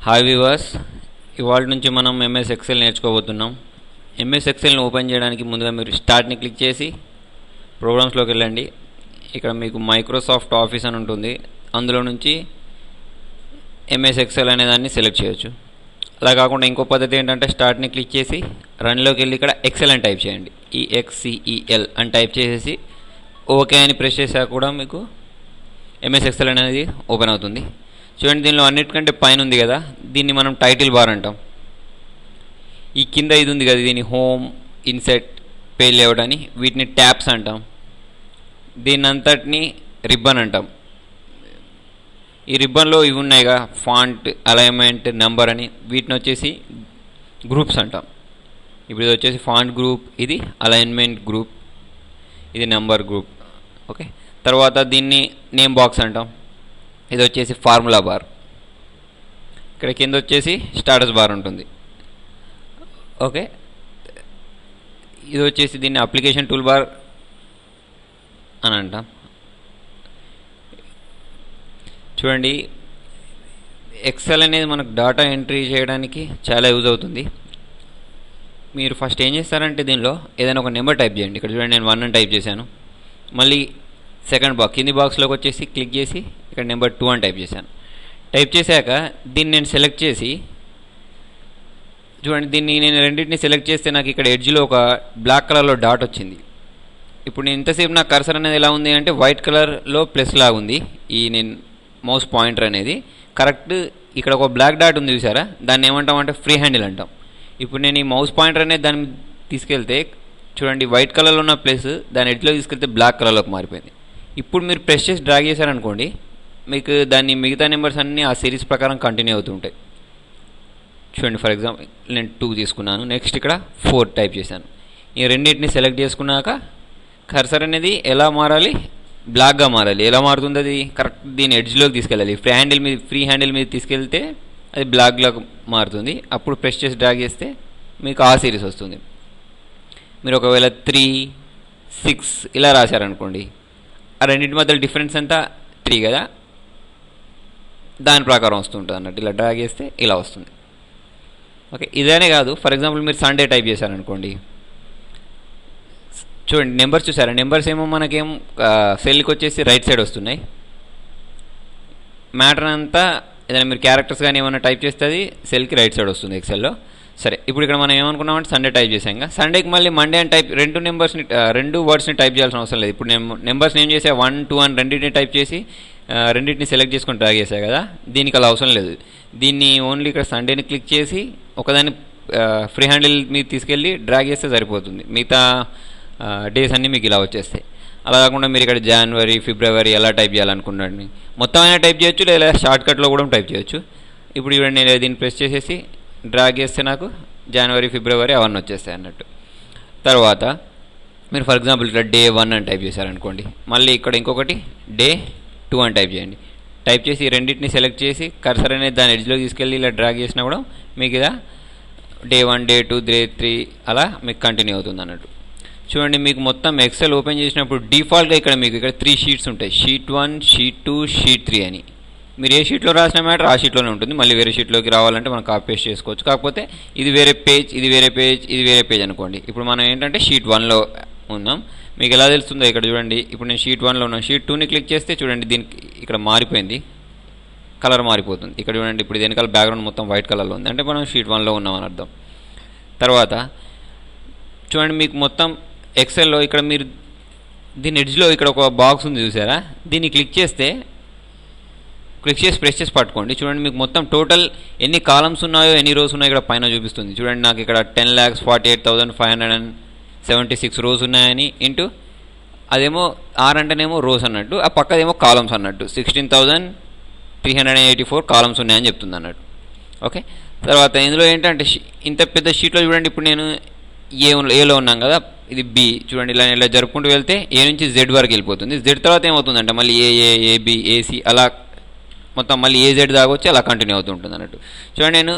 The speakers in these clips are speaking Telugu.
హాయ్ వ్యూవర్స్, ఇవాళ నుంచి మనం ఎంఎస్ ఎక్సెల్ నేర్చుకోబోతున్నాం. ఎంఎస్ ఎక్సెల్ని ఓపెన్ చేయడానికి ముందుగా మీరు స్టార్ట్ని క్లిక్ చేసి ప్రోగ్రామ్స్లోకి వెళ్ళండి. ఇక్కడ మీకు మైక్రోసాఫ్ట్ ఆఫీస్ అని ఉంటుంది. అందులో నుంచి ఎంఎస్ ఎక్సెల్ అనే దాన్ని సెలెక్ట్ చేయొచ్చు. అలా కాకుండా ఇంకో పద్ధతి ఏంటంటే స్టార్ట్ని క్లిక్ చేసి రన్లోకి వెళ్ళి ఇక్కడ ఎక్సెల్ అని టైప్ చేయండి. EXCEL అని టైప్ చేసేసి ఓకే అని ప్రెస్ చేసాక కూడా మీకు ఎంఎస్ ఎక్సెల్ అనేది ఓపెన్ అవుతుంది. చూడండి, దీనిలో అన్నిటికంటే పైన ఉంది కదా, దీన్ని మనం టైటిల్ బార్ అంటాం. ఈ కింద ఇది ఉంది కదా, దీన్ని హోమ్, ఇన్సెట్, పేజ్ లేఅవుట్ అని, వీటిని ట్యాబ్స్ అంటాం. దీన్ని అంతటిని రిబ్బన్ అంటాం. ఈ రిబ్బన్లో ఇవి ఉన్నాయిగా, ఫాంట్, అలైన్మెంట్, నెంబర్ అని, వీటిని వచ్చేసి గ్రూప్స్ అంటాం. ఇప్పుడు ఇది వచ్చేసి ఫాంట్ గ్రూప్, ఇది అలైన్మెంట్ గ్రూప్, ఇది నెంబర్ గ్రూప్. ఓకే, తర్వాత దీన్ని నేమ్ బాక్స్ అంటాం. ఇది వచ్చేసి ఫార్ములా బార్. ఇక్కడ కింద వచ్చేసి స్టాటస్ బార్ ఉంటుంది. ఓకే, ఇది వచ్చేసి దీన్ని అప్లికేషన్ టూల్ బార్ అని అంటాం. చూడండి, ఎక్సెల్ అనేది మనకు డేటా ఎంట్రీ చేయడానికి చాలా యూజ్ అవుతుంది. మీరు ఫస్ట్ ఏం చేస్తారంటే దీనిలో ఏదైనా ఒక నెంబర్ టైప్ చేయండి. ఇక్కడ చూడండి, నేను 1 అని టైప్ చేశాను. మళ్ళీ సెకండ్ బాక్స్, కింది బాక్స్లోకి వచ్చేసి క్లిక్ చేసి ఇక్కడ నెంబర్ 2 అని టైప్ చేశాను. టైప్ చేశాక దీన్ని నేను సెలెక్ట్ చేసి, చూడండి, దీన్ని నేను రెండింటిని సెలెక్ట్ చేస్తే నాకు ఇక్కడ ఎడ్జ్లో ఒక బ్లాక్ కలర్లో డాట్ వచ్చింది. ఇప్పుడు నేను ఇంతసేపు నా కర్సర్ అనేది ఎలా ఉంది అంటే వైట్ కలర్లో ప్లస్ లాగా ఉంది. ఈ నేను మౌస్ పాయింటర్ అనేది కరెక్ట్ ఇక్కడ ఒక బ్లాక్ డాట్ ఉంది చూసారా, దాన్ని ఏమంటాం అంటే ఫ్రీ హ్యాండిల్ అంటాం. ఇప్పుడు నేను ఈ మౌస్ పాయింటర్ అనేది దాన్ని తీసుకెళ్తే చూడండి, వైట్ కలర్లో ఉన్న ప్లస్ దాని ఎడ్జ్లో తీసుకెళ్తే బ్లాక్ కలర్లోకి మారిపోయింది. ఇప్పుడు మీరు ప్రెస్ చేసి డ్రాగ్ చేశారనుకోండి, మీకు దాన్ని మిగతా నెంబర్స్ అన్నీ ఆ సిరీస్ ప్రకారం కంటిన్యూ అవుతూ ఉంటాయి. చూడండి, ఫర్ ఎగ్జాంపుల్ నేను 2 తీసుకున్నాను. నెక్స్ట్ ఇక్కడ 4 టైప్ చేశాను. ఈ రెండింటిని సెలెక్ట్ చేసుకున్నాక కర్సర్ అనేది ఎలా మారాలి, బ్లాక్గా మారాలి. ఎలా మారుతుంది అది, కరెక్ట్ దీని ఎడ్జ్లోకి తీసుకెళ్ళాలి. ఫ్రీ హ్యాండిల్ మీద తీసుకెళ్తే అది బ్లాక్లోకి మారుతుంది. అప్పుడు ప్రెస్ చేసి డ్రాగ్ చేస్తే మీకు ఆ సిరీస్ వస్తుంది. మీరు ఒకవేళ 3, 6 ఇలా రాశారనుకోండి, ఆ రెండింటి మధ్యలో డిఫరెన్స్ అంతా 3 కదా, దాని ప్రకారం వస్తుంటుంది అన్నట్టు. ఇలా డ్రాగ్ చేస్తే ఇలా వస్తుంది. ఓకే, ఇదేనే కాదు, ఫర్ ఎగ్జాంపుల్ మీరు సండే టైప్ చేశారనుకోండి, చూడండి నెంబర్స్ చూసారా, నెంబర్స్ ఏమో మనకేం సెల్కి వచ్చేసి రైట్ సైడ్ వస్తున్నాయి. మ్యాటర్ అంతా ఏదైనా మీరు క్యారెక్టర్స్ కానీ ఏమైనా టైప్ చేస్తే అది సెల్కి రైట్ సైడ్ వస్తుంది ఎక్సెల్లో. సరే, ఇప్పుడు ఇక్కడ మనం ఏమనుకున్నామంటే సండే టైప్ చేసాం. ఇంకా సండేకి మళ్ళీ మండే అని టైప్, రెండు వర్డ్స్ని టైప్ చేయాల్సిన అవసరం లేదు. ఇప్పుడు నేను నెంబర్స్ని ఏం చేసా, 1, 2 అని రెండింటిని టైప్ చేసి రెండింటిని సెలెక్ట్ చేసుకొని డ్రాగ్ చేసా కదా, దీనికి అలా అవసరం లేదు. దీన్ని ఓన్లీ ఇక్కడ సండేని క్లిక్ చేసి ఒకదాన్ని ఫ్రీ హ్యాండిల్ మీద తీసుకెళ్ళి డ్రాగ్ చేస్తే సరిపోతుంది. మిగతా డేస్ అన్నీ మీకు ఇలా వచ్చేస్తాయి. అలా కాకుండా మీరు ఇక్కడ జనవరి, ఫిబ్రవరి ఎలా టైప్ చేయాలనుకున్నాను, మొత్తం అయినా టైప్ చేయొచ్చు, లేదా షార్ట్కట్లో కూడా టైప్ చేయొచ్చు. ఇప్పుడు చూడండి, నేను దీన్ని ప్రెస్ చేసేసి డ్రాగ్ చేస్తే నాకు జనవరి, ఫిబ్రవరి అవన్నీ వచ్చేస్తాయి అన్నట్టు. తర్వాత మీరు ఫర్ ఎగ్జాంపుల్ ఇక్కడ డే 1 అని టైప్ చేశారనుకోండి, మళ్ళీ ఇక్కడ ఇంకొకటి డే 2 అని టైప్ చేయండి. టైప్ చేసి ఈ రెండింటిని సెలెక్ట్ చేసి కర్సర్ అనేది దాని ఎడ్జ్లో తీసుకెళ్ళి ఇలా డ్రాగ్ చేసినా కూడా మీకు ఇలా డే 1, డే 2, డే 3 అలా మీకు కంటిన్యూ అవుతుంది అన్నట్టు. చూడండి, మీకు మొత్తం ఎక్సెల్ ఓపెన్ చేసినప్పుడు డిఫాల్ట్గా ఇక్కడ మీకు ఇక్కడ 3 షీట్స్ ఉంటాయి. షీట్ 1, షీట్ 2, షీట్ 3 అని. మీరు ఏ షీట్లో రాసిన మ్యాటర్ ఆ షీట్లోనే ఉంటుంది. మళ్ళీ వేరే షీట్లోకి రావాలంటే మనం కాపీ పేస్ట్ చేసుకోవచ్చు. కాకపోతే ఇది వేరే పేజ్, ఇది వేరే పేజ్, ఇది వేరే పేజ్ అనుకోండి. ఇప్పుడు మనం ఏంటంటే షీట్ 1లో ఉన్నాం. మీకు ఎలా తెలుస్తుందో ఇక్కడ చూడండి, ఇప్పుడు నేను షీట్ 1లో ఉన్నాను. షీట్ 2ని క్లిక్ చేస్తే చూడండి, దీనికి ఇక్కడ మారిపోయింది, కలర్ మారిపోతుంది. ఇక్కడ చూడండి, ఇప్పుడు వెనకాల బ్యాక్గ్రౌండ్ మొత్తం వైట్ కలర్లో ఉంది, అంటే మనం షీట్ 1లో ఉన్నామని అర్థం. తర్వాత చూడండి, మీకు మొత్తం ఎక్సెల్లో ఇక్కడ మీరు దీని ఎడ్జ్లో ఇక్కడ ఒక బాక్స్ ఉంది చూసారా, దీన్ని క్లిక్ చేసి ప్రెస్ చేసి పట్టుకోండి. చూడండి, మీకు మొత్తం టోటల్ ఎన్ని కాలమ్స్ ఉన్నాయో, ఎన్ని రోస్ ఉన్నాయో ఇక్కడ పైన చూపిస్తుంది. చూడండి, నాకు ఇక్కడ 10,48,576 రోస్ ఉన్నాయని, ఇంటూ అదేమో ఆర్ అంటేనేమో రోస్ అన్నట్టు, ఆ పక్కదేమో కాలమ్స్ అన్నట్టు 16,384 కాలమ్స్ ఉన్నాయని చెప్తుంది అన్నట్టు. ఓకే, తర్వాత ఇందులో ఏంటంటే ఇంత పెద్ద షీట్లో చూడండి, ఇప్పుడు నేను ఏలో ఉన్నాం కదా, ఇది బి. చూడండి, ఇలా జరుపుకుంటూ వెళ్తే ఏ నుంచి జెడ్ వరకు వెళ్ళిపోతుంది. జెడ్ తర్వాత ఏమవుతుందంటే మళ్ళీ ఏబి, ఏసి అలా మొత్తం మళ్ళీ ఏజెడ్ దాకా వచ్చి అలా కంటిన్యూ అవుతూ ఉంటుంది అన్నట్టు. చూడండి, నేను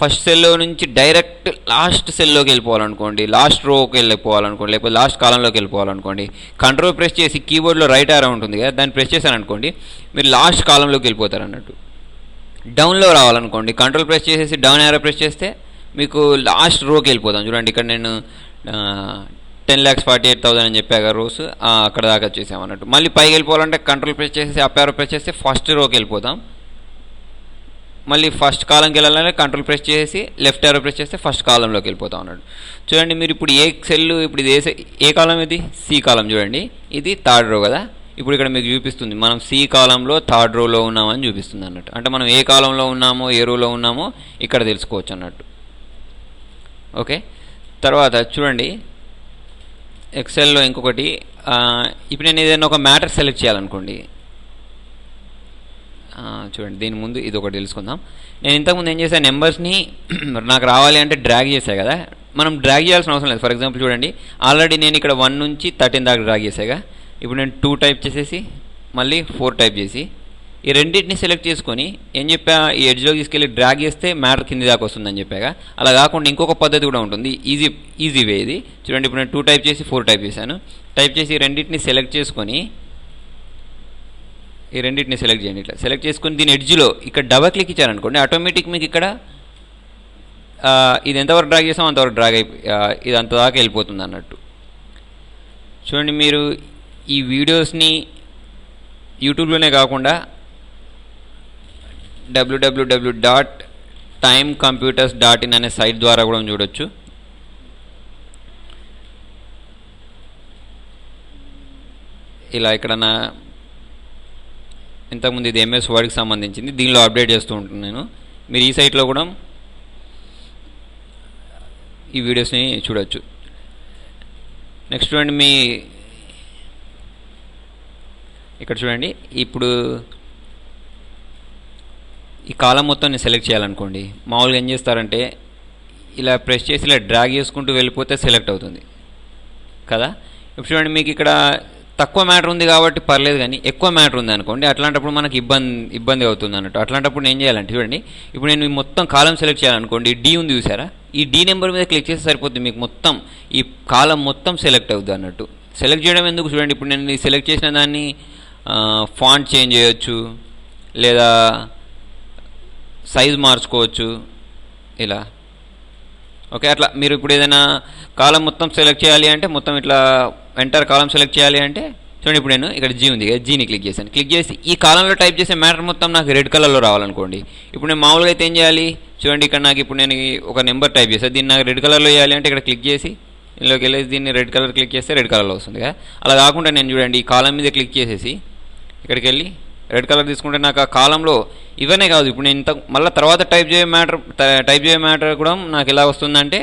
ఫస్ట్ సెల్లో నుంచి డైరెక్ట్ లాస్ట్ సెల్లోకి వెళ్ళిపోవాలనుకోండి, లాస్ట్ రోకి వెళ్ళిపోవాలనుకోండి, లేకపోతే లాస్ట్ కాలంలోకి వెళ్ళిపోవాలనుకోండి, కంట్రోల్ ప్రెస్ చేసి కీబోర్డ్లో రైట్ ఆరో ఉంటుంది కదా, దాన్ని ప్రెస్ చేశారనుకోండి, మీరు లాస్ట్ కాలంలోకి వెళ్ళిపోతారు అన్నట్టు. డౌన్లో రావాలనుకోండి, కంట్రోల్ ప్రెస్ చేసేసి డౌన్ యారో ప్రెస్ చేస్తే మీకు లాస్ట్ రోకి వెళ్ళిపోతాం. చూడండి ఇక్కడ నేను 10,48,000 అని చెప్పాక రోస్ అక్కడ దాకా వచ్చేసాం అన్నట్టు. మళ్ళీ పైకి వెళ్ళిపోవాలంటే కంట్రోల్ ప్రెస్ చేసేసి అప్ యారో ప్రెస్ చేస్తే ఫస్ట్ రోకి వెళ్ళిపోతాం. మళ్ళీ ఫస్ట్ కాలంకి వెళ్ళాలంటే కంట్రోల్ ప్రెస్ చేసి లెఫ్ట్ యారో ప్రెస్ చేస్తే ఫస్ట్ కాలంలోకి వెళ్ళిపోతాం అన్నట్టు. చూడండి మీరు ఇప్పుడు ఏ సెల్, ఇప్పుడు ఇది ఏ కాలం, ఇది సి కాలం. చూడండి ఇది థర్డ్ రో కదా. ఇప్పుడు ఇక్కడ మీకు చూపిస్తుంది మనం సి కాలంలో థర్డ్ రోలో ఉన్నామని చూపిస్తుంది అన్నట్టు. అంటే మనం ఏ కాలంలో ఉన్నామో ఏ రోలో ఉన్నామో ఇక్కడ తెలుసుకోవచ్చు అన్నట్టు. ఓకే, తర్వాత చూడండి ఎక్సెల్లో ఇంకొకటి, ఇప్పుడు నేను ఏదైనా ఒక మ్యాటర్ సెలెక్ట్ చేయాలనుకోండి. చూడండి దీని ముందు ఇది ఒకటి తెలుసుకుందాం. నేను ఇంతకుముందు ఏం చేశాను, నెంబర్స్ని నాకు రావాలి అంటే డ్రాగ్ చేశాను కదా. మనం డ్రాగ్ చేయాల్సిన అవసరం లేదు. ఫర్ ఎగ్జాంపుల్ చూడండి ఆల్రెడీ నేను ఇక్కడ 1 నుంచి 13 దాకా డ్రాగ్ చేశాగా. ఇప్పుడు నేను 2 టైప్ చేసేసి మళ్ళీ 4 టైప్ చేసి ఈ రెండింటిని సెలెక్ట్ చేసుకొని ఏం చెప్పా, ఈ ఎడ్జ్లోకి తీసుకెళ్ళి డ్రాగ్ చేస్తే మ్యాటర్ కింది దాకా వస్తుందని చెప్పాగా. అలా కాకుండా ఇంకొక పద్ధతి కూడా ఉంటుంది, ఈజీ వే ఇది. చూడండి ఇప్పుడు నేను 2 టైప్ చేసి 4 టైప్ చేశాను. టైప్ చేసి ఈ రెండింటిని సెలెక్ట్ చేసుకొని ఈ రెండింటిని సెలెక్ట్ చేయండి. ఇట్లా సెలెక్ట్ చేసుకొని దీని ఎడ్జ్లో ఇక్కడ డబల్ క్లిక్ ఇచ్చారనుకోండి, ఆటోమేటిక్ మీకు ఇక్కడ ఇది ఎంతవరకు డ్రాగ్ చేసామో అంతవరకు డ్రాగ్ ఇది అంత దాకా వెళ్ళిపోతుంది అన్నట్టు. చూడండి మీరు ఈ వీడియోస్ని యూట్యూబ్లోనే కాకుండా www.timecomputers.in అనే సైట్ ద్వారా కూడా చూడొచ్చు. ఇలా ఇక్కడ నా ఇంతకుముందు ఇది ఎంఎస్ వర్డ్కి సంబంధించింది, దీనిలో అప్డేట్ చేస్తూ ఉంటాను నేను. మీరు ఈ సైట్లో కూడా ఈ వీడియోస్ని చూడొచ్చు. నెక్స్ట్ చూడండి ఇక్కడ చూడండి ఇప్పుడు ఈ కాలం మొత్తం నేను సెలెక్ట్ చేయాలనుకోండి. మామూలుగా ఏం చేస్తారంటే ఇలా ప్రెస్ చేసి ఇలా డ్రాగ్ చేసుకుంటూ వెళ్ళిపోతే సెలెక్ట్ అవుతుంది కదా. ఇప్పుడు చూడండి మీకు ఇక్కడ తక్కువ మ్యాటర్ ఉంది కాబట్టి పర్లేదు, కానీ ఎక్కువ మ్యాటర్ ఉంది అనుకోండి, అట్లాంటప్పుడు మనకి ఇబ్బంది అవుతుంది అన్నట్టు. అట్లాంటప్పుడు నేను చేయాలంటే చూడండి ఇప్పుడు నేను మొత్తం కాలం సెలెక్ట్ చేయాలనుకోండి, డి ఉంది చూసారా, ఈ డి నెంబర్ మీద క్లిక్ చేస్తే సరిపోతుంది, మీకు మొత్తం ఈ కాలం మొత్తం సెలెక్ట్ అవుతుంది అన్నట్టు. సెలెక్ట్ చేయడం ఎందుకు, చూడండి ఇప్పుడు నేను సెలెక్ట్ చేసిన దాన్ని ఫాంట్ చేంజ్ చేయొచ్చు, లేదా సైజ్ మార్చుకోవచ్చు ఇలా. ఓకే, అట్లా మీరు ఇప్పుడు ఏదైనా కాలం మొత్తం సెలెక్ట్ చేయాలి అంటే మొత్తం ఇట్లా ఎంటర్ కాలం సెలెక్ట్ చేయాలి అంటే చూడండి ఇప్పుడు నేను ఇక్కడ జీ ఉంది కదా, జీని క్లిక్ చేశాను. క్లిక్ చేసి ఈ కాలంలో టైప్ చేసే మ్యాటర్ మొత్తం నాకు రెడ్ కలర్లో రావాలనుకోండి. ఇప్పుడు నేను మామూలుగా అయితే ఏం చేయాలి, చూడండి ఇక్కడ నాకు ఇప్పుడు నేను ఒక నెంబర్ టైప్ చేస్తాను, దీన్ని నాకు రెడ్ కలర్లో వేయాలి అంటే ఇక్కడ క్లిక్ చేసి ఇందులోకి వెళ్ళేసి దీన్ని రెడ్ కలర్ క్లిక్ చేస్తే రెడ్ కలర్లో వస్తుంది కదా. అలా కాకుండా నేను చూడండి ఈ కాలం మీద క్లిక్ చేసేసి ఇక్కడికి వెళ్ళి రెడ్ కలర్ తీసుకుంటే నాకు ఆ కాలంలో ఇవన్నీ కాదు, ఇప్పుడు నేను మళ్ళీ తర్వాత టైప్ చేయే మ్యాటర్ కూడా నాకు ఎలా వస్తుందంటే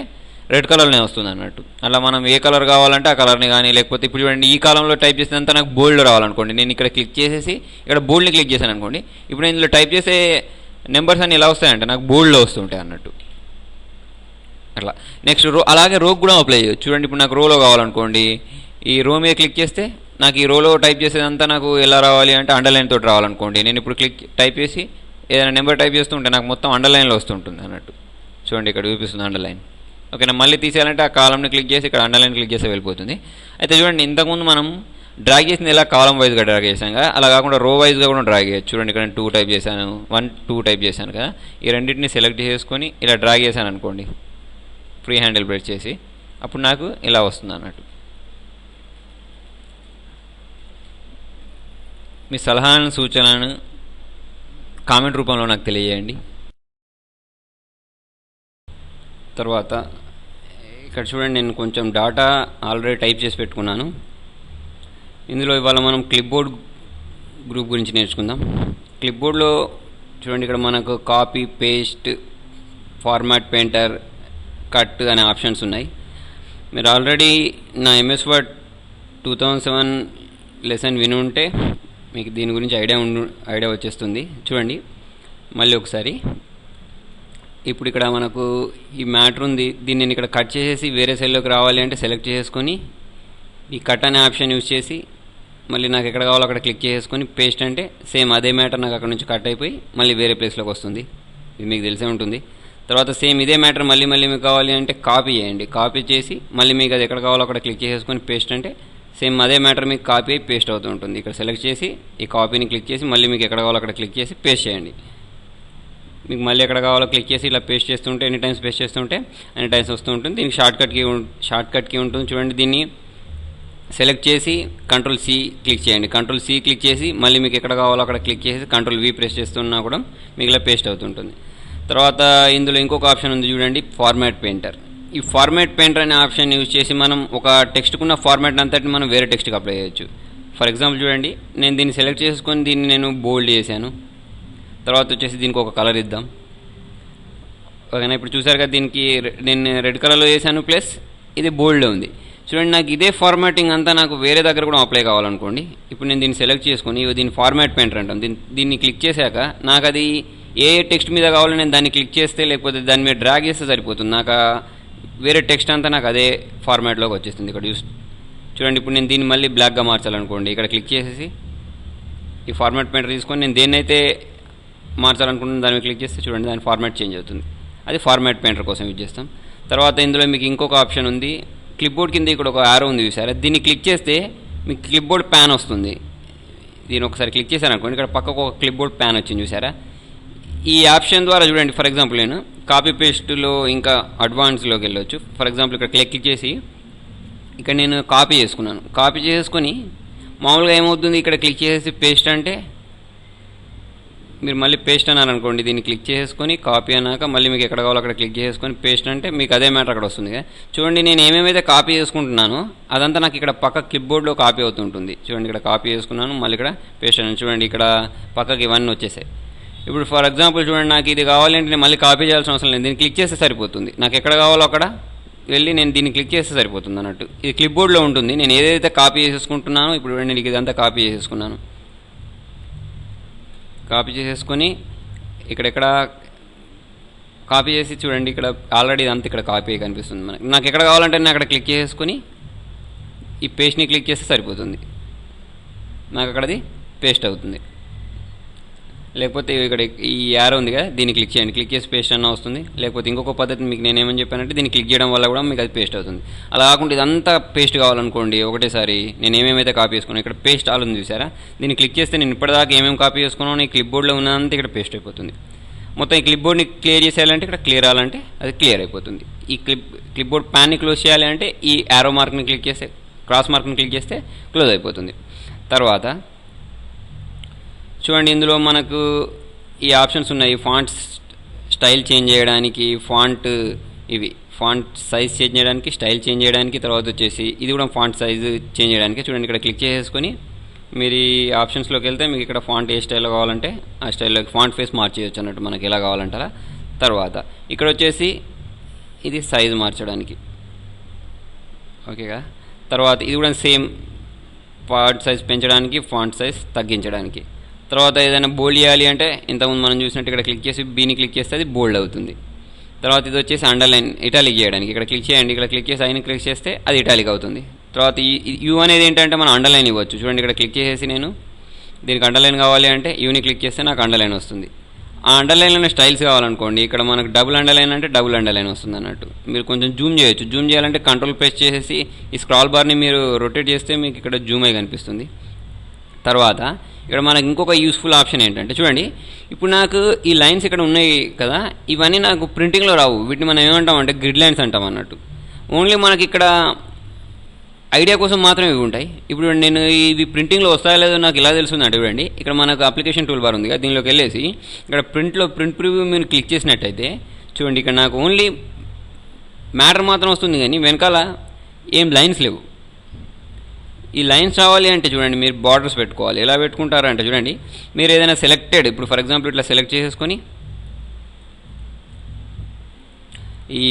రెడ్ కలర్నే వస్తుంది అన్నట్టు. అలా మనం ఏ కలర్ కావాలంటే ఆ కలర్ని కానీ, లేకపోతే ఇప్పుడు చూడండి ఈ కాలంలో టైప్ చేసినంత నాకు బోల్డ్ రావాలనుకోండి, నేను ఇక్కడ క్లిక్ చేసేసి ఇక్కడ బోల్డ్ని క్లిక్ చేశాను అనుకోండి, ఇప్పుడు నేను ఇందులో టైప్ చేసే నెంబర్స్ అన్ని ఎలా వస్తాయంటే నాకు బోల్డ్లో వస్తుంటాయి అన్నట్టు. అట్లా నెక్స్ట్ రో, అలాగే రోకి కూడా అప్లై చేయొచ్చు. చూడండి ఇప్పుడు నాకు రోలో కావాలనుకోండి, ఈ రో మీద క్లిక్ చేస్తే నాకు ఈ రోలో టైప్ చేసేదంతా నాకు ఎలా రావాలి అంటే అండర్లైన్ తోటి రావాలనుకోండి. నేను ఇప్పుడు టైప్ చేసి ఏదైనా నెంబర్ టైప్ చేస్తుంటే నాకు మొత్తం అండర్లైన్లో వస్తుంటుంది అన్నట్టు. చూడండి ఇక్కడ చూపిస్తుంది అండర్లైన్. ఓకేనా, మళ్ళీ తీసేయాలంటే ఆ కాలంని క్లిక్ చేసి ఇక్కడ అండర్లైన్ క్లిక్ చేస్తే వెళ్ళిపోతుంది. అయితే చూడండి ఇంతకుముందు మనం డ్రాగ్ చేసింది ఎలా కాలం వైజ్గా డ్రాగ్ చేసాం కదా, అలా కాకుండా రో వైజ్గా కూడా డ్రాగ్ చేయొచ్చు. చూడండి ఇక్కడ నేను 2 టైప్ చేశాను, 1 2 టైప్ చేశాను కదా, ఈ రెండింటిని సెలెక్ట్ చేసుకొని ఇలా డ్రాగ్ చేశాను అనుకోండి, ఫ్రీ హ్యాండిల్ ప్రెస్ చేసి, అప్పుడు నాకు ఇలా వస్తుంది అన్నట్టు. మీ సలహాలను సూచనలను కామెంట్ రూపంలో నాకు తెలియజేయండి. తర్వాత ఇక్కడ చూడండి నేను కొంచెం డాటా ఆల్రెడీ టైప్ చేసి పెట్టుకున్నాను. ఇందులో ఇవాళ మనం క్లిప్బోర్డ్ గ్రూప్ గురించి నేర్చుకుందాం. క్లిప్బోర్డ్లో చూడండి ఇక్కడ మనకు copy, paste, format, painter, cut అనే ఆప్షన్స్ ఉన్నాయి. మీరు ఆల్రెడీ నా ఎంఎస్ వర్డ్ 2007 లెసన్ విని ఉంటే మీకు దీని గురించి ఐడియా వచ్చేస్తుంది. చూడండి మళ్ళీ ఒకసారి, ఇప్పుడు ఇక్కడ మనకు ఈ మ్యాటర్ ఉంది, దీన్ని నేను ఇక్కడ కట్ చేసేసి వేరే సెల్లోకి రావాలి అంటే సెలెక్ట్ చేసుకొని ఈ కట్ అనే ఆప్షన్ యూజ్ చేసి మళ్ళీ నాకు ఎక్కడ కావాలో అక్కడ క్లిక్ చేసుకొని పేస్ట్ అంటే సేమ్ అదే మ్యాటర్ నాకు అక్కడ నుంచి కట్ అయిపోయి మళ్ళీ వేరే ప్లేస్లోకి వస్తుంది. ఇది మీకు తెలిసే ఉంటుంది. తర్వాత సేమ్ ఇదే మ్యాటర్ మళ్ళీ మీకు కావాలి అంటే కాపీ చేయండి. కాపీ చేసి మళ్ళీ మీకు అది ఎక్కడ కావాలో అక్కడ క్లిక్ చేసుకొని పేస్ట్ అంటే సేమ్ అదే మ్యాటర్ మీకు కాపీ అయి పేస్ట్ అవుతూ ఉంటుంది. ఇక్కడ సెలెక్ట్ చేసి ఈ కాపీని క్లిక్ చేసి మళ్ళీ మీకు ఎక్కడ కావాలో అక్కడ క్లిక్ చేసి పేస్ట్ చేయండి. మీకు మళ్ళీ ఎక్కడ కావాలో క్లిక్ చేసి ఇలా పేస్ట్ చేస్తుంటే ఎనీ టైమ్స్ పేస్ట్ చేస్తుంటే ఎనీ టైమ్స్ వస్తూ ఉంటుంది. దీనికి షార్ట్ కట్ కీ ఉంటుంది చూడండి. దీన్ని సెలెక్ట్ చేసి కంట్రోల్ సి క్లిక్ చేయండి. కంట్రోల్ సి క్లిక్ చేసి మళ్ళీ మీకు ఎక్కడ కావాలో అక్కడ క్లిక్ చేసి కంట్రోల్ వి ప్రెస్ చేస్తున్నా కూడా మీకు ఇలా పేస్ట్ అవుతుంటుంది. తర్వాత ఇందులో ఇంకొక ఆప్షన్ ఉంది చూడండి, ఫార్మాట్ పెయింటర్. ఈ ఫార్మాట్ పెయింటర్ అనే ఆప్షన్ యూజ్ చేసి మనం ఒక టెక్స్ట్కున్న ఫార్మాట్ అంతటి మనం వేరే టెక్స్ట్కి అప్లై చేయొచ్చు. ఫర్ ఎగ్జాంపుల్ చూడండి, నేను దీన్ని సెలెక్ట్ చేసుకొని దీన్ని నేను బోల్డ్ చేశాను. తర్వాత వచ్చేసి దీనికి ఒక కలర్ ఇద్దాం. ఓకేనా, ఇప్పుడు చూసారు కదా, దీనికి నేను రెడ్ కలర్లో చేశాను ప్లస్ ఇది బోల్డ్లో ఉంది. చూడండి, నాకు ఇదే ఫార్మాటింగ్ అంతా నాకు వేరే దగ్గర కూడా అప్లై కావాలనుకోండి. ఇప్పుడు నేను దీన్ని సెలెక్ట్ చేసుకొని దీన్ని ఫార్మాట్ పెయింటర్ అంటాం. దీన్ని క్లిక్ చేశాక నాకు అది ఏ టెక్స్ట్ మీద కావాలో నేను దాన్ని క్లిక్ చేస్తే లేకపోతే దాని మీద డ్రాగ్ చేస్తే సరిపోతుంది. నాకు వేరే టెక్స్ట్ అంతా నాకు అదే ఫార్మాట్లోకి వచ్చేస్తుంది. ఇక్కడ చూడండి, ఇప్పుడు నేను దీన్ని మళ్ళీ బ్లాక్గా మార్చాలనుకోండి, ఇక్కడ క్లిక్ చేసేసి ఈ ఫార్మాట్ పెయింటర్ తీసుకొని నేను దేన్నైతే మార్చాలనుకుంటున్నాను దాని మీద క్లిక్ చేస్తే చూడండి దాని ఫార్మాట్ చేంజ్ అవుతుంది. అది ఫార్మాట్ పెయింటర్ కోసం యూజ్ చేస్తాం. తర్వాత ఇందులో మీకు ఇంకొక ఆప్షన్ ఉంది, క్లిప్బోర్డ్ కింద ఇక్కడ ఒక యారో ఉంది చూసారా, దీన్ని క్లిక్ చేస్తే మీకు క్లిప్బోర్డ్ ప్యాన్ వస్తుంది. దీన్ని ఒకసారి క్లిక్ చేశాను అనుకోండి, ఇక్కడ పక్కకు ఒక క్లిప్బోర్డ్ ప్యాన్ వచ్చింది చూసారా. ఈ ఆప్షన్ ద్వారా చూడండి, ఫర్ ఎగ్జాంపుల్ నేను కాపీ పేస్ట్లో ఇంకా అడ్వాన్స్లోకి వెళ్ళొచ్చు. ఫర్ ఎగ్జాంపుల్ ఇక్కడ క్లిక్ చేసి ఇక్కడ నేను కాపీ చేసుకున్నాను. కాపీ చేసుకొని మామూలుగా ఏమవుతుంది, ఇక్కడ క్లిక్ చేసి పేస్ట్ అంటే మీరు మళ్ళీ పేస్ట్ అన్నారు అనుకోండి, దీన్ని క్లిక్ చేసుకొని కాపీ అన్నాక మళ్ళీ మీకు ఎక్కడ కావాలో అక్కడ క్లిక్ చేసుకొని పేస్ట్ అంటే మీకు అదే మ్యాటర్ అక్కడ వస్తుంది కదా. చూడండి, నేను ఏమేమైతే కాపీ చేసుకుంటున్నానో అదంతా నాకు ఇక్కడ పక్క క్లిప్బోర్డ్లో కాపీ అవుతుంటుంది. చూడండి, ఇక్కడ కాపీ చేసుకున్నాను, మళ్ళీ ఇక్కడ పేస్ట్ అన్నాను. చూడండి, ఇక్కడ పక్కకి ఇవన్నీ వచ్చేసాయి. ఇప్పుడు ఫర్ ఎగ్జాంపుల్ చూడండి, నాకు ఇది కావాలంటే నేను మళ్ళీ కాపీ చేయాల్సిన అవసరం లేదు, దీన్ని క్లిక్ చేస్తే సరిపోతుంది. నాకు ఎక్కడ కావాలో అక్కడ వెళ్ళి నేను దీన్ని క్లిక్ చేస్తే సరిపోతుంది అన్నట్టు. ఇది క్లిప్బోర్డ్లో ఉంటుంది. నేను ఏదైతే కాపీ చేసేసుకుంటున్నానో ఇప్పుడు నేను ఇదంతా కాపీ చేసేసుకున్నాను. కాపీ చేసేసుకొని ఇక్కడెక్కడ కాపీ చేసి చూడండి, ఇక్కడ ఆల్రెడీ ఇదంతా ఇక్కడ కాపీ కనిపిస్తుంది మనకి. నాకు ఎక్కడ కావాలంటే నేను అక్కడ క్లిక్ చేసుకొని ఈ పేస్ట్ని క్లిక్ చేస్తే సరిపోతుంది, నాకు అక్కడది పేస్ట్ అవుతుంది. లేకపోతే ఇక్కడ ఈ యారో ఉంది కదా, దీన్ని క్లిక్ చేయండి, క్లిక్ చేసి పేస్ట్ అన్న వస్తుంది. లేకపోతే ఇంకొక పద్ధతి మీకు నేనేమని చెప్పానంటే దీన్ని క్లిక్ చేయడం వల్ల కూడా మీకు అది పేస్ట్ అవుతుంది. అలా కాకుండా ఇదంతా పేస్ట్ కావాలనుకోండి, ఒకటేసారి నేను ఏమేమైతే కాపీ చేసుకున్నాను ఇక్కడ పేస్ట్ ఆల్ ఉంది చూసారా, దీన్ని క్లిక్ చేస్తే నేను ఇప్పటిదాకా ఏమేమి కాపీ చేసుకున్నాను ఈ క్లిప్బోర్డ్లో ఉన్నదంతా ఇక్కడ పేస్ట్ అయిపోతుంది. మొత్తం ఈ క్లిప్బోర్డ్ని క్లియర్ చేసేయాలంటే ఇక్కడ క్లియర్ అవ్వాలంటే అది క్లియర్ అయిపోతుంది. ఈ క్లిప్బోర్డ్ ప్యాన్ని క్లోజ్ చేయాలి అంటే ఈ యారో మార్క్ని క్లిక్ చేస్తే, క్రాస్ మార్క్ని క్లిక్ చేస్తే క్లోజ్ అయిపోతుంది. తర్వాత చూడండి, ఇందులో మనకు ఈ ఆప్షన్స్ ఉన్నాయి. ఫాంట్ స్టైల్ చేంజ్ చేయడానికి, ఫాంట్ సైజ్ చేంజ్ చేయడానికి, స్టైల్ చేంజ్ చేయడానికి, తర్వాత వచ్చేసి ఇది కూడా ఫాంట్ సైజ్ చేంజ్ చేయడానికి. చూడండి, ఇక్కడ క్లిక్ చేసేసుకొని మీరు ఈ ఆప్షన్స్లోకి వెళ్తే మీకు ఇక్కడ ఫాంట్ ఏ స్టైల్లో కావాలంటే ఆ స్టైల్లోకి ఫాంట్ ఫేస్ మార్చేయచ్చు అన్నట్టు, మనకి ఎలా కావాలంటే అలా. తర్వాత ఇక్కడ వచ్చేసి ఇది సైజ్ మార్చడానికి, ఓకేగా. తర్వాత ఇది కూడా సేమ్, ఫాంట్ సైజ్ పెంచడానికి, ఫాంట్ సైజ్ తగ్గించడానికి. తర్వాత ఏదైనా బోల్డ్ చేయాలి అంటే ఇంతకుముందు మనం చూసినట్టు ఇక్కడ క్లిక్ చేసి బీని క్లిక్ చేస్తే అది బోల్డ్ అవుతుంది. తర్వాత ఇది వచ్చేసి అండర్లైన్, ఇటాలిక్ చేయడానికి ఇక్కడ క్లిక్ చేయండి, ఇక్కడ క్లిక్ చేసి ఐని క్లిక్ చేస్తే అది ఇటాలిక్ అవుతుంది. తర్వాత యూ అనేది ఏంటంటే మనం అండర్లైన్ ఇవ్వచ్చు. చూడండి, ఇక్కడ క్లిక్ చేసేసి నేను దీనికి అండర్లైన్ కావాలి అంటే యూని క్లిక్ చేస్తే నాకు అండర్లైన్ వస్తుంది. ఆ అండర్లైన్లోనే స్టైల్స్ కావాలనుకోండి, ఇక్కడ మనకు డబుల్ అండర్లైన్ అంటే డబుల్ అండర్లైన్ వస్తుంది అన్నట్టు. మీరు కొంచెం జూమ్ చేయొచ్చు. జూమ్ చేయాలంటే కంట్రోల్ ప్రెస్ చేసేసి ఈ స్క్రాల్ బార్ని మీరు రొటేట్ చేస్తే మీకు ఇక్కడ జూమ్ అయి కనిపిస్తుంది. తర్వాత ఇక్కడ మనకు ఇంకొక యూస్ఫుల్ ఆప్షన్ ఏంటంటే చూడండి, ఇప్పుడు నాకు ఈ లైన్స్ ఇక్కడ ఉన్నాయి కదా, ఇవన్నీ నాకు ప్రింటింగ్లో రావు. వీటిని మనం ఏమంటాం అంటే గ్రిడ్ లైన్స్ అంటాం అన్నట్టు. ఓన్లీ మనకి ఇక్కడ ఐడియా కోసం మాత్రమే ఇవి ఉంటాయి. ఇప్పుడు నేను ఇవి ప్రింటింగ్లో వస్తాయో లేదో నాకు ఇలా తెలుస్తుంది అంటే చూడండి, ఇక్కడ మనకు అప్లికేషన్ టూల్ బార్ ఉంది కదా, దీనిలోకి వెళ్ళేసి ఇక్కడ ప్రింట్ ప్రివ్యూ మీరు క్లిక్ చేసినట్టయితే చూడండి, ఇక్కడ నాకు ఓన్లీ మ్యాటర్ మాత్రం వస్తుంది కానీ వెనకాల ఏం లైన్స్ లేవు. ఈ లైన్స్ రావాలి అంటే చూడండి మీరు బార్డర్స్ పెట్టుకోవాలి. ఎలా పెట్టుకుంటారు అంటే చూడండి, మీరు ఏదైనా సెలెక్టెడ్, ఇప్పుడు ఫర్ ఎగ్జాంపుల్ ఇట్లా సెలెక్ట్ చేసేసుకొని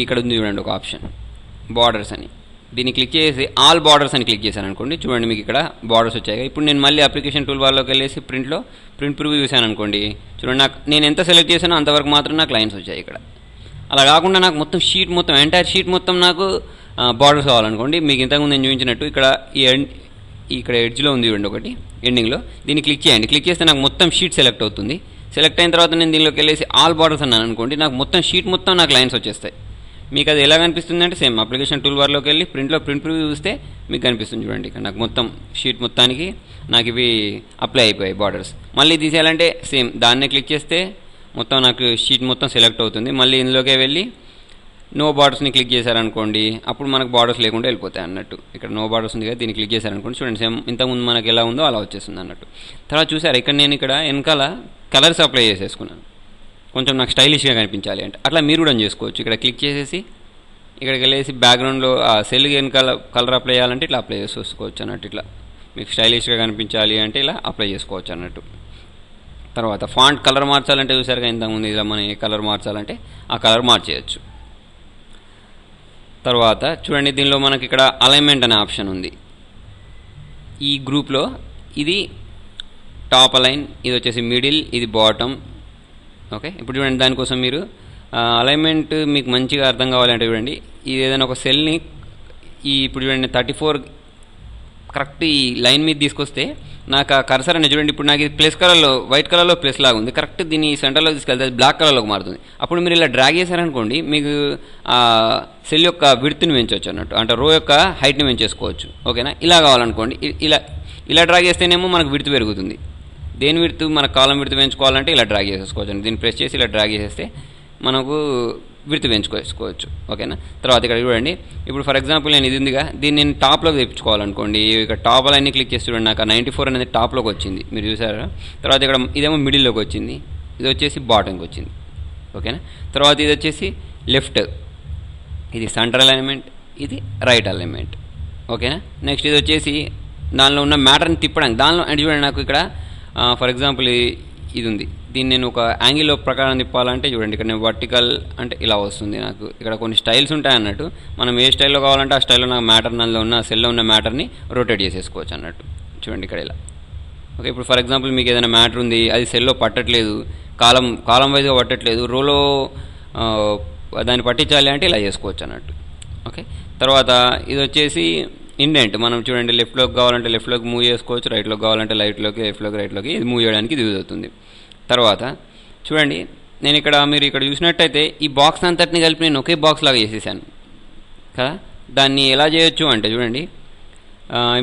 ఇక్కడ ఉంది చూడండి ఒక ఆప్షన్ బార్డర్స్ అని, దీన్ని క్లిక్ చేసి ఆల్ బార్డర్స్ అని క్లిక్ చేశాను అనుకోండి, చూడండి మీకు ఇక్కడ బార్డర్స్ వచ్చాయి. ఇప్పుడు నేను మళ్ళీ అప్లికేషన్ టూల్ బార్లోకి వెళ్ళేసి ప్రింట్ ప్రివ్యూ చూశాను అనుకోండి, చూడండి నాకు నేను ఎంత సెలెక్ట్ చేశానో అంతవరకు మాత్రం నాకు లైన్స్ వచ్చాయి ఇక్కడ. అలా కాకుండా నాకు మొత్తం షీట్ మొత్తం ఎంటైర్ షీట్ మొత్తం నాకు బార్డర్స్ కావాలనుకోండి, మీకు ఇంతకుముందు నేను చూపించినట్టు ఇక్కడ ఎడ్జ్లో ఉంది చూడండి ఒకటి ఎండింగ్లో, దీన్ని క్లిక్ చేయండి. క్లిక్ చేస్తే నాకు మొత్తం షీట్ సెలెక్ట్ అవుతుంది. సెలెక్ట్ అయిన తర్వాత నేను దీనిలోకి వెళ్ళేసి ఆల్ బార్డర్స్ అన్నాను అనుకోండి, నాకు మొత్తం షీట్ మొత్తం నాకు లైన్స్ వచ్చేస్తాయి. మీకు అది ఎలా కనిపిస్తుంది అంటే సేమ్ అప్లికేషన్ టూల్ బార్లోకి వెళ్ళి ప్రింట్ ప్రివ్యూ చూస్తే మీకు కనిపిస్తుంది చూడండి, ఇక్కడ నాకు మొత్తం షీట్ మొత్తానికి నాకు ఇవి అప్లై అయిపోయాయి బార్డర్స్. మళ్ళీ తీసేయాలంటే సేమ్ దాన్నే క్లిక్ చేస్తే మొత్తం నాకు షీట్ మొత్తం సెలెక్ట్ అవుతుంది. మళ్ళీ ఇందులోకే వెళ్ళి నో బార్డర్స్ని క్లిక్ చేశారనుకోండి, అప్పుడు మనకు బార్డర్స్ లేకుండా వెళ్ళిపోతాయి అన్నట్టు. ఇక్కడ నో బార్డర్స్ ఉంది కదా, దీన్ని క్లిక్ చేశారనుకోండి, చూడండి సేమ్ ఇంతకుముందు మనకి ఎలా ఉందో అలా వచ్చేస్తుంది అన్నట్టు. తర్వాత చూసారు ఇక్కడ నేను ఇక్కడ వెనకాల కలర్స్ అప్లై చేసేసుకున్నాను, కొంచెం నాకు స్టైలిష్గా కనిపించాలి అంటే. అట్లా మీరు కూడా చేసుకోవచ్చు. ఇక్కడ క్లిక్ చేసేసి ఇక్కడికి వెళ్ళేసి బ్యాక్గ్రౌండ్లో ఆ సెల్ వెనకాల కలర్ అప్లై చేయాలంటే ఇట్లా అప్లై చేసుకోవచ్చు అన్నట్టు. ఇట్లా మీకు స్టైలిష్గా కనిపించాలి అంటే ఇలా అప్లై చేసుకోవచ్చు అన్నట్టు. తర్వాత ఫాంట్ కలర్ మార్చాలంటే చూసారుగా ఇంతకుముందు ఇలా మనం ఏ కలర్ మార్చాలంటే ఆ కలర్ మార్చేయచ్చు. తర్వాత చూడండి దీనిలో మనకి ఇక్కడ అలైన్మెంట్ అనే ఆప్షన్ ఉంది. ఈ గ్రూప్లో ఇది టాప్ అలైన్, ఇది వచ్చేసి మిడిల్, ఇది బాటమ్. ఓకే, ఇప్పుడు చూడండి దానికోసం మీరు అలైన్మెంట్ మీకు మంచిగా అర్థం కావాలంటే చూడండి, ఇది ఏదైనా ఒక సెల్ని ఇప్పుడు చూడండి 34 కరెక్ట్ ఈ లైన్ మీద తీసుకొస్తే నాకు ఆ కర్సర్ అనేది చూడండి, ఇప్పుడు నాకు ఇది ప్లస్ కలర్లో వైట్ కలర్లో ప్లస్ లాగా ఉంది, కరెక్ట్ దీన్ని సెంటర్లో తీసుకెళ్తే అది బ్లాక్ కలర్లోకి మారుతుంది. అప్పుడు మీరు ఇలా డ్రాగ్ చేశారనుకోండి, మీకు ఆ సెల్ యొక్క విడ్త్ని పెంచవచ్చు అన్నట్టు, అంటే రో యొక్క హైట్ని పెంచేసుకోవచ్చు. ఓకేనా, ఇలా కావాలనుకోండి, ఇలా డ్రాగ్ చేస్తేనేమో మనకు విడ్త్ పెరుగుతుంది. దేని విడ్త్ మన కాలం విడ్త్ పెంచుకోవాలంటే ఇలా డ్రాగ్ చేసుకోవచ్చు అండి. దీన్ని ప్రెస్ చేసి ఇలా డ్రాగ్ చేసేస్తే మనకు విడ్త్ పెంచుకోవచ్చు. ఓకేనా, తర్వాత ఇక్కడ చూడండి, ఇప్పుడు ఫర్ ఎగ్జాంపుల్ నేను ఇది ఉందిగా, దీన్ని నేను టాప్లోకి తెప్పించుకోవాలనుకోండి, ఇక్కడ టాప్ అన్ని క్లిక్ చేసి చూడండి, నాకు 94 అనేది టాప్లోకి వచ్చింది, మీరు చూసారా. తర్వాత ఇక్కడ ఇదేమో మిడిల్లోకి వచ్చింది, ఇది వచ్చేసి బాటంకి వచ్చింది. ఓకేనా, తర్వాత ఇది వచ్చేసి లెఫ్ట్, ఇది సెంటర్ అలైన్మెంట్, ఇది రైట్ అలైన్మెంట్. ఓకేనా, నెక్స్ట్ ఇది వచ్చేసి దానిలో ఉన్న మ్యాటర్ని తిప్పడానికి, దానిలో అంటే చూడండి నాకు ఇక్కడ ఫర్ ఎగ్జాంపుల్ ఇది ఉంది, దీన్ని నేను ఒక యాంగిల్లో ప్రకారం తిప్పాలంటే చూడండి ఇక్కడ నేను వర్టికల్ అంటే ఇలా వస్తుంది. నాకు ఇక్కడ కొన్ని స్టైల్స్ ఉంటాయి అన్నట్టు, మనం ఏ స్టైల్లో కావాలంటే ఆ స్టైల్లో నాకు మ్యాటర్ దానిలో ఉన్న సెల్లో ఉన్న మ్యాటర్ని రొటేట్ చేసేసుకోవచ్చు అన్నట్టు. చూడండి ఇక్కడ ఇలా. ఓకే, ఇప్పుడు ఫర్ ఎగ్జాంపుల్ మీకు ఏదైనా మ్యాటర్ ఉంది, అది సెల్లో పట్టట్లేదు, కాలం వైజ్గా పట్టట్లేదు, రోలో దాన్ని పట్టించాలి అంటే ఇలా చేసుకోవచ్చు అన్నట్టు. ఓకే, తర్వాత ఇది వచ్చేసి ఇండెంట్, మనం చూడండి లెఫ్ట్లోకి కావాలంటే లెఫ్ట్లోకి మూవ్ చేసుకోవచ్చు, రైట్లోకి కావాలంటే లెఫ్ట్లోకి రైట్లోకి ఇది మూవ్ చేయడానికి ఇది యూజ్ అవుతుంది. తర్వాత చూడండి నేను ఇక్కడ మీరు ఇక్కడ చూసినట్టయితే ఈ బాక్స్ అంతటిని కలిపి నేను ఒకే బాక్స్ లాగా చేసేసాను కదా. దాన్ని ఎలా చేయొచ్చు అంటే చూడండి,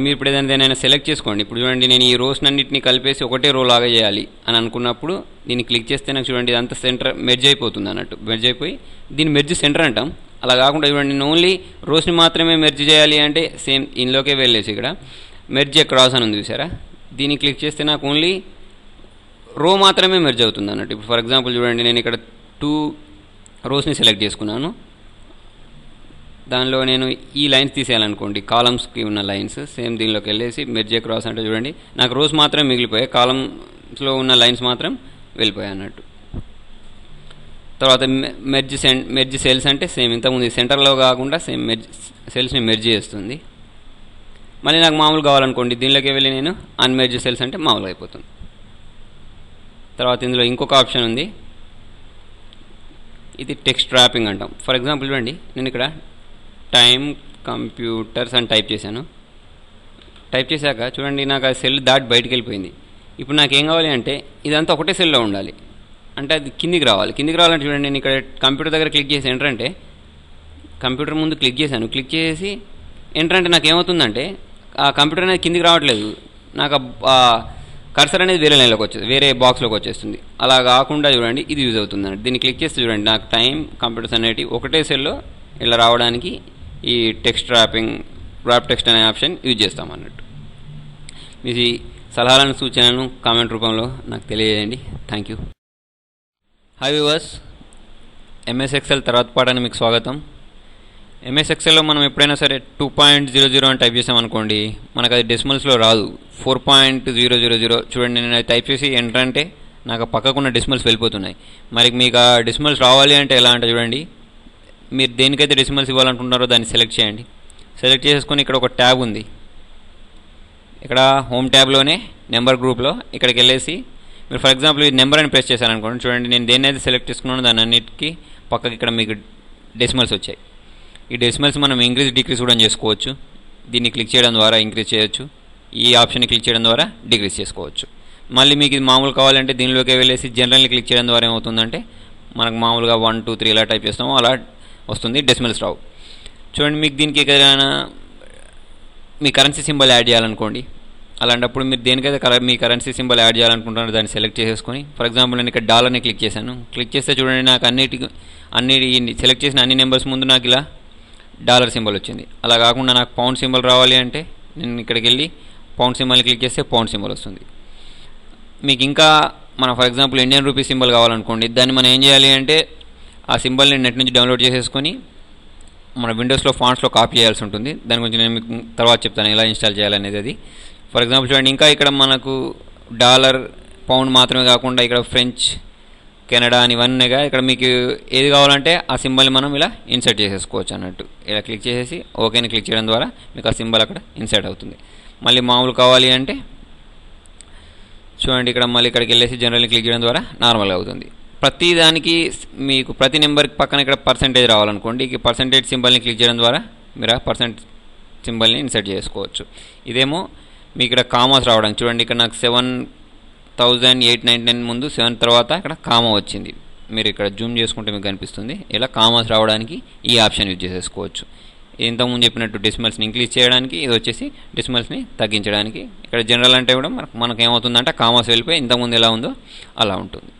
మీరు ఇప్పుడు ఏదైనా సెలెక్ట్ చేసుకోండి. ఇప్పుడు చూడండి నేను ఈ రోస్ అన్నింటినీ కలిపేసి ఒకటే రో లాగా చేయాలి అని అనుకున్నప్పుడు దీన్ని క్లిక్ చేస్తే నాకు చూడండి ఇదంతా సెంటర్ మెర్జ్ అయిపోతుంది అన్నట్టు. మెర్జ్ అయిపోయి దీన్ని మెర్జ్ సెంటర్ అంటాం. అలా కాకుండా చూడండి నేను ఓన్లీ రోస్ని మాత్రమే మెర్జ్ చేయాలి అంటే సేమ్ ఇందులోకే వెళ్ళేసి ఇక్కడ మెర్జ్ క్రాస్ అని ఉంది చూసారా, దీన్ని క్లిక్ చేస్తే నాకు ఓన్లీ రో మాత్రమే మెర్జ్ అవుతుంది అన్నట్టు. ఇప్పుడు ఫర్ ఎగ్జాంపుల్ చూడండి నేను ఇక్కడ 2 రోస్ని సెలెక్ట్ చేసుకున్నాను, దానిలో నేను ఈ లైన్స్ తీసేయాలనుకోండి, కాలమ్స్కి ఉన్న లైన్స్ సేమ్ దీనిలోకి వెళ్ళేసి మెర్జ్ క్రాస్ అంటే చూడండి నాకు రోస్ మాత్రం మిగిలిపోయాయి, కాలమ్స్లో ఉన్న లైన్స్ మాత్రం వెళ్ళిపోయాయి అన్నట్టు. తర్వాత మెర్జ్ సెల్స్ అంటే సేమ్ ఇంతకుముందు సెంటర్లో కాకుండా సేమ్ మెర్జ్ సెల్స్ని మెర్జ్ చేస్తుంది. మళ్ళీ నాకు మామూలు కావాలనుకోండి, దీనిలోకి వెళ్ళి నేను అన్మెర్జ్ సెల్స్ అంటే మామూలుగా అయిపోతుంది. తర్వాత ఇందులో ఇంకొక ఆప్షన్ ఉంది, ఇది టెక్స్ట్ ర్యాపింగ్ అంటాం. ఫర్ ఎగ్జాంపుల్ చూడండి నేను ఇక్కడ టైమ్ కంప్యూటర్స్ అని టైప్ చేశాను. టైప్ చేశాక చూడండి నాకు ఆ సెల్ దాటి బయటికి వెళ్ళిపోయింది. ఇప్పుడు నాకు ఏం కావాలి అంటే ఇదంతా ఒకటే సెల్లో ఉండాలి, అంటే అది కిందికి రావాలి. కిందికి రావాలంటే చూడండి నేను ఇక్కడ కంప్యూటర్ దగ్గర క్లిక్ చేసి ఎంటర్ అంటే కంప్యూటర్ ముందు క్లిక్ చేశాను, క్లిక్ చేసి ఎంటర్ అంటే నాకు ఏమవుతుందంటే ఆ కంప్యూటర్ అనేది కిందికి రావట్లేదు, నాకు కర్సర్ అనేది వేరే లైన్లోకి వచ్చేది, వేరే బాక్స్లోకి వచ్చేస్తుంది. అలా కాకుండా చూడండి ఇది యూజ్ అవుతుంది అన్నట్టు. దీన్ని క్లిక్ చేస్తే చూడండి నాకు టైం కంప్యూటర్స్ అనేవి ఒకటే సెల్లో ఇలా రావడానికి ఈ టెక్స్ట్ ర్యాప్ టెక్స్ట్ అనే ఆప్షన్ యూజ్ చేస్తాం అన్నట్టు. మీ సలహాలను సూచనలను కామెంట్ రూపంలో నాకు తెలియజేయండి. Thank you. Hi viewers, MS Excel తర్వాత పాఠానికి మీకు స్వాగతం. ఎంఎస్ ఎక్సెల్లో మనం ఎప్పుడైనా సరే 2.00 అని టైప్ చేసామనుకోండి, మనకు అది డెసిమల్స్లో రాదు, 4.000. చూడండి నేను అది టైప్ చేసి ఎంటర్ అంటే నాకు పక్కకున్న డెసిమల్స్ వెళ్ళిపోతున్నాయి. మరి మీకు ఆ డెసిమల్స్ రావాలి అంటే ఎలా అంటే చూడండి, మీరు దేనికైతే డెసిమల్స్ ఇవ్వాలనుకుంటున్నారో దాన్ని సెలెక్ట్ చేయండి. సెలెక్ట్ చేసుకొని ఇక్కడ ఒక ట్యాబ్ ఉంది, ఇక్కడ హోమ్ ట్యాబ్లోనే నెంబర్ గ్రూప్లో ఇక్కడికి వెళ్ళేసి మీరు ఫర్ ఎగ్జాంపుల్ ఈ నెంబర్ అని ప్రెస్ చేశారనుకోండి, చూడండి నేను దేన్నైతే సెలెక్ట్ చేసుకున్నానో దాని అన్నిటికీ పక్కకి ఇక్కడ మీకు డెసిమల్స్ వచ్చాయి. ఈ డెసిమల్స్ మనం ఇంక్రీజ్ డిక్రీజ్ కూడా చేసుకోవచ్చు. దీన్ని క్లిక్ చేయడం ద్వారా ఇంక్రీజ్ చేయొచ్చు, ఈ ఆప్షన్ని క్లిక్ చేయడం ద్వారా డిక్రీజ్ చేసుకోవచ్చు. మళ్ళీ మీకు ఇది మామూలు కావాలంటే దీనిలోకి వెళ్ళేసి జనరల్ని క్లిక్ చేయడం ద్వారా ఏమవుతుందంటే మనకు మామూలుగా 1 2 3 ఇలా టైప్ చేస్తామో అలా వస్తుంది, డెసిమల్స్ రావు. చూడండి మీకు దీనికి ఏదైనా మీ కరెన్సీ సింబల్ యాడ్ చేయాలనుకోండి, అలాంటప్పుడు మీరు దేనికైతే మీ కరెన్సీ సింబల్ యాడ్ చేయాలనుకుంటున్నారో దాన్ని సెలెక్ట్ చేసేసుకొని, ఫర్ ఎగ్జాంపుల్ నేను ఇక్కడ డాలర్ని క్లిక్ చేశాను. క్లిక్ చేస్తే చూడండి నాకు అన్ని సెలెక్ట్ చేసిన అన్ని నెంబర్స్ ముందు నాకు ఇలా డాలర్ సింబల్ వచ్చింది. అలా కాకుండా నాకు పౌండ్ సింబల్ రావాలి అంటే నేను ఇక్కడికి వెళ్ళి పౌండ్ సింబల్ని క్లిక్ చేస్తే పౌండ్ సింబల్ వస్తుంది. మీకు ఇంకా for example Indian rupee symbol కావాలనుకోండి, దాన్ని మనం ఏం చేయాలి అంటే ఆ సింబల్ని నెట్ నుంచి డౌన్లోడ్ చేసేసుకొని మన విండోస్లో ఫాంట్స్లో కాపీ చేయాల్సి ఉంటుంది. దాని గురించి నేను మీకు తర్వాత చెప్తాను ఎలా ఇన్స్టాల్ చేయాలనేది. అది ఫర్ ఎగ్జాంపుల్ చూడండి, ఇంకా ఇక్కడ మనకు డాలర్, పౌండ్ మాత్రమే కాకుండా ఇక్కడ ఫ్రెంచ్, కెనడా అని ఇవన్నీగా ఇక్కడ మీకు ఏది కావాలంటే ఆ సింబల్ని మనం ఇలా ఇన్సర్ట్ చేసేసుకోవచ్చు అన్నట్టు. ఇలా క్లిక్ చేసేసి ఓకేని క్లిక్ చేయడం ద్వారా మీకు ఆ సింబల్ అక్కడ ఇన్సర్ట్ అవుతుంది. మళ్ళీ మామూలు కావాలి అంటే చూడండి, ఇక్కడ మళ్ళీ ఇక్కడికి వెళ్ళేసి జనరల్ని క్లిక్ చేయడం ద్వారా నార్మల్గా అవుతుంది. ప్రతి దానికి మీకు ప్రతి నెంబర్కి పక్కన ఇక్కడ పర్సెంటేజ్ రావాలనుకోండి, ఈ పర్సెంటేజ్ సింబల్ని క్లిక్ చేయడం ద్వారా మీరు ఆ పర్సెంట్ సింబల్ని ఇన్సర్ట్ చేసుకోవచ్చు. ఇదేమో మీకు ఇక్కడ కామాస్ రావడానికి చూడండి, ఇక్కడ నాకు 7,899 ముందు 7 తర్వాత ఇక్కడ కామా వచ్చింది. మీరు ఇక్కడ జూమ్ చేసుకుంటే మీకు కనిపిస్తుంది. ఇలా కామాస్ రావడానికి ఈ ఆప్షన్ యూజ్ చేసేసుకోవచ్చు. ఇంతకుముందు చెప్పినట్టు డెసిమల్స్ని ఇంక్రీజ్ చేయడానికి, ఇది వచ్చేసి డెసిమల్స్ని తగ్గించడానికి. ఇక్కడ జనరల్ అంటే కూడా మనకు ఏమవుతుందంటే కామాస్ వెళ్ళిపోయి ఇంతకుముందు ఎలా ఉందో అలా ఉంటుంది.